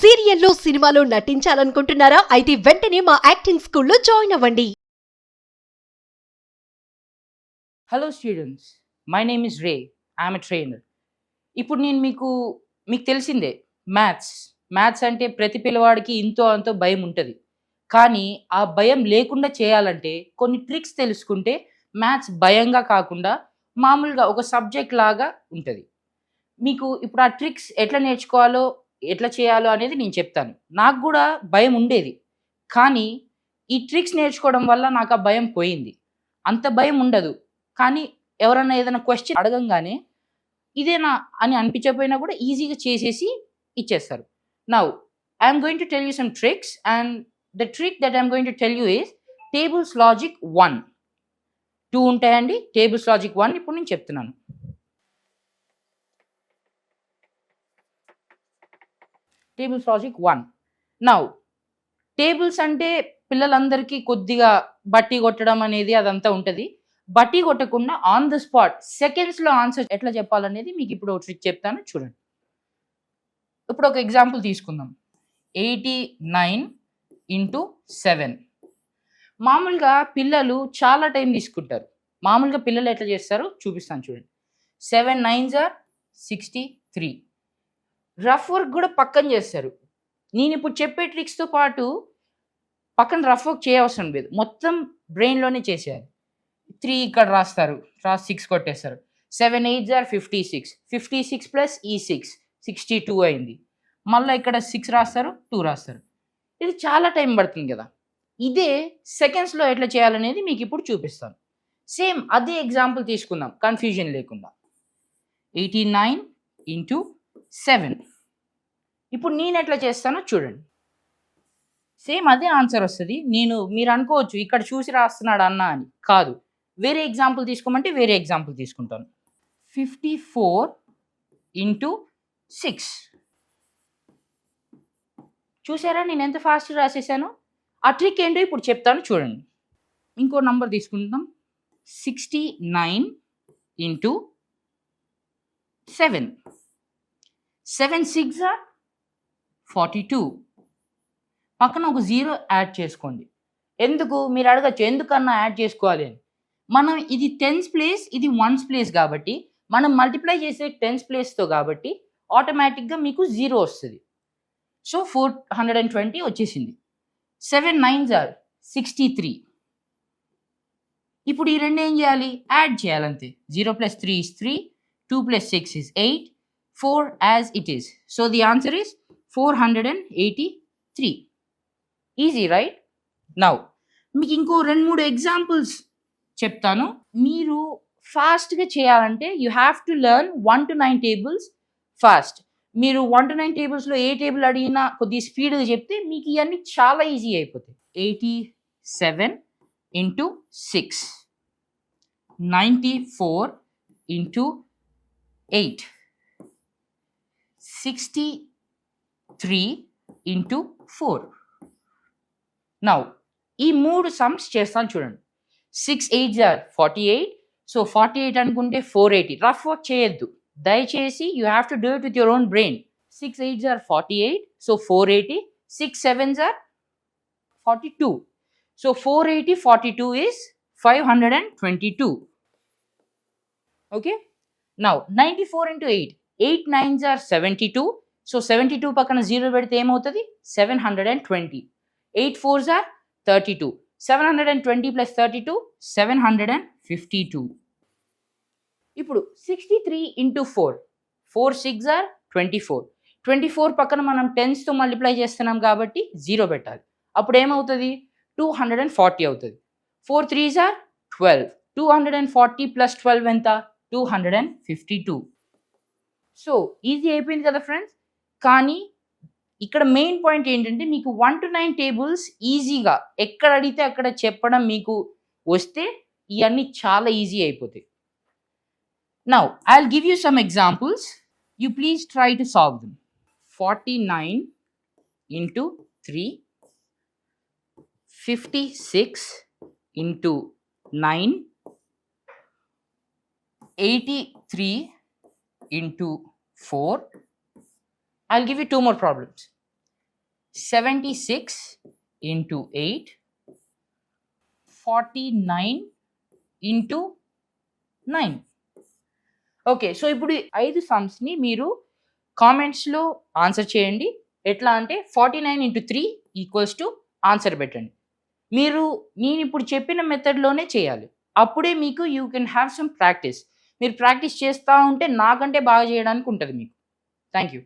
సీరియల్లో సినిమాలో నటించాలనుకుంటున్నారా? అయితే వెంటనే మా యాక్టింగ్ స్కూల్లో జాయిన్ అవ్వండి. Hello students, my name is ray. I'm a trainer. ఇప్పుడు నేను మీకు తెలిసిందే, మ్యాథ్స్ అంటే ప్రతి పిల్లవాడికి ఇంతో అంతో భయం ఉంటుంది. కానీ ఆ భయం లేకుండా చేయాలంటే కొన్ని ట్రిక్స్ తెలుసుకుంటే మ్యాథ్స్ భయంగా కాకుండా మామూలుగా ఒక సబ్జెక్ట్ లాగా ఉంటుంది. మీకు ఇప్పుడు ఆ ట్రిక్స్ ఎట్లా నేర్చుకోవాలో, ఎట్లా చేయాలో అనేది నేను చెప్తాను. నాకు కూడా భయం ఉండేది. కానీ ఈ ట్రిక్స్ నేర్చుకోవడం వల్ల నాకు ఆ భయం పోయింది. అంత భయం ఉండదు. కానీ ఎవరన్నా ఏదైనా క్వెషన్ అడగంగానే ఇదేనా అని అనిపించకపోయినా కూడా ఈజీగా చేసేసి ఇచ్చేస్తారు. Now I'm going to tell you some tricks and the trick that I'm going to tell you is tables logic 1. 2 ఉంటాయండి. టేబుల్స్ లాజిక్ 1 ఇప్పుడు నేను చెప్తున్నాను. Tables logic 1. నౌ టేబుల్స్ అంటే పిల్లలందరికీ కొద్దిగా బట్టి కొట్టడం అనేది అదంతా ఉంటుంది. బట్టి కొట్టకుండా ఆన్ ద స్పాట్ సెకండ్స్లో ఆన్సర్ ఎట్లా చెప్పాలనేది మీకు ఇప్పుడు ఒక ట్రిక్ చెప్తాను, చూడండి. ఇప్పుడు ఒక ఎగ్జాంపుల్ తీసుకుందాం. 89 × 7. మామూలుగా పిల్లలు చాలా టైం తీసుకుంటారు. మామూలుగా పిల్లలు ఎట్లా చేస్తారో చూపిస్తాను, చూడండి. 7 9s are 63. రఫ్ వర్క్ కూడా పక్కన చేస్తారు. నేను ఇప్పుడు చెప్పే ట్రిక్స్తో పాటు పక్కన రఫ్ వర్క్ చేయవసరం లేదు, మొత్తం బ్రెయిన్లోనే చేసేయాలి. 3 ఇక్కడ రాస్తారు, 6 కొట్టేస్తారు. 7 8s are 56. 56 ప్లస్ ఈ 6 62 అయింది. మళ్ళీ ఇక్కడ 6 రాస్తారు, 2 రాస్తారు. ఇది చాలా టైం పడుతుంది కదా. ఇదే సెకండ్స్లో ఎట్లా చేయాలనేది మీకు ఇప్పుడు చూపిస్తాను. సేమ్ అదే ఎగ్జాంపుల్ తీసుకుందాం కన్ఫ్యూజన్ లేకుండా. 89 × 7. ఇప్పుడు నేను ఎట్లా చేస్తానో చూడండి. సేమ్ అదే ఆన్సర్ వస్తుంది. మీరు అనుకోవచ్చు ఇక్కడ చూసి రాస్తున్నాడు అన్న అని. కాదు, వేరే ఎగ్జాంపుల్ తీసుకోమంటే వేరే ఎగ్జాంపుల్ తీసుకుంటాను. 54 × 6. చూసారా నేను ఎంత ఫాస్ట్ రాసేసాను? ఆ ట్రిక్ ఏంటో ఇప్పుడు చెప్తాను, చూడండి. ఇంకో నంబర్ తీసుకుంటాం. 69 × 7. 7 6s are 42. పక్కన ఒక 0 యాడ్ చేసుకోండి. ఎందుకు మీరు అడగచ్చు, ఎందుకన్నా యాడ్ చేసుకోవాలి అని. మనం ఇది 10s ప్లేస్, ఇది 1s ప్లేస్ కాబట్టి మనం మల్టిప్లై చేసే 10s ప్లేస్తో కాబట్టి ఆటోమేటిక్గా మీకు 0 వస్తుంది. సో 420 వచ్చేసింది. 7 9s are 63. ఇప్పుడు ఈ రెండు ఏం చేయాలి? Add చేయాలంతే. 0 + 3 is 3, 2 + 6 is 8, 4 as it is. So the answer is 483. Easy right? Now మీకు ఇంకో 2-3 ఎగ్జాంపుల్స్ చెప్తాను. మీరు ఫాస్ట్గా చేయాలంటే you have to learn 1 to 9 tables fast. మీరు 1 to 9 టేబుల్స్లో ఏ టేబుల్ అడిగినా కొద్దిగా స్పీడ్గా చెప్తే మీకు ఇవన్నీ చాలా ఈజీ అయిపోతాయి. 87 × 6, 94 × 8, 63 × 4. నౌ ఈ 3 సమ్స్ చేస్తాను, చూడండి. 6 8s are 48. సో 48 అనుకుంటే 480. రఫ్ వర్క్ చేయొద్దు దయచేసి. You have to do it with your own brain. 6 8s are 48. So 480. 6 7s are 42. So 480 42 is 522. Okay. Now 94 × 8. 8 9s are 72. So 72 పక్కన 0 పెడితే ఏమవుతుంది? 720. 8 4s are 32. 720 + 32 752. ఇప్పుడు 63 × 4. 4 6s are 24. 24 పక్కన మనం 10sతో మల్టిప్లై చేస్తున్నాం కాబట్టి 0 పెట్టాలి. అప్పుడు ఏమవుతుంది? 240 అవుతుంది. 4 3s are 12. 240 + 12 ఎంత? 252. సో ఈజీ అయిపోయింది కదా ఫ్రెండ్స్. కానీ ఇక్కడ మెయిన్ పాయింట్ ఏంటంటే మీకు 1 to 9 టేబుల్స్ ఈజీగా ఎక్కడ అడిగితే అక్కడ చెప్పడం మీకు వస్తే ఇవన్నీ చాలా ఈజీ అయిపోతాయి. Now I will give you some examples. You please try to solve them. 49 × 3, 56 × 9, 83 × 4. I'll give you 2 more problems. 76 into 8, 49 into 9. Okay, so ఇప్పుడు 5 సమ్స్ని మీరు కామెంట్స్లో ఆన్సర్ చేయండి. ఎట్లా అంటే 49 into 3 ఈక్వల్స్ టు ఆన్సర్ పెట్టండి. నేను ఇప్పుడు చెప్పిన మెథడ్లోనే చేయాలి. అప్పుడే మీకు you can have some practice. మీరు ప్రాక్టీస్ చేస్తూ ఉంటే నాకంటే బాగా చేయడానికి ఉంటుంది మీకు. Thank you.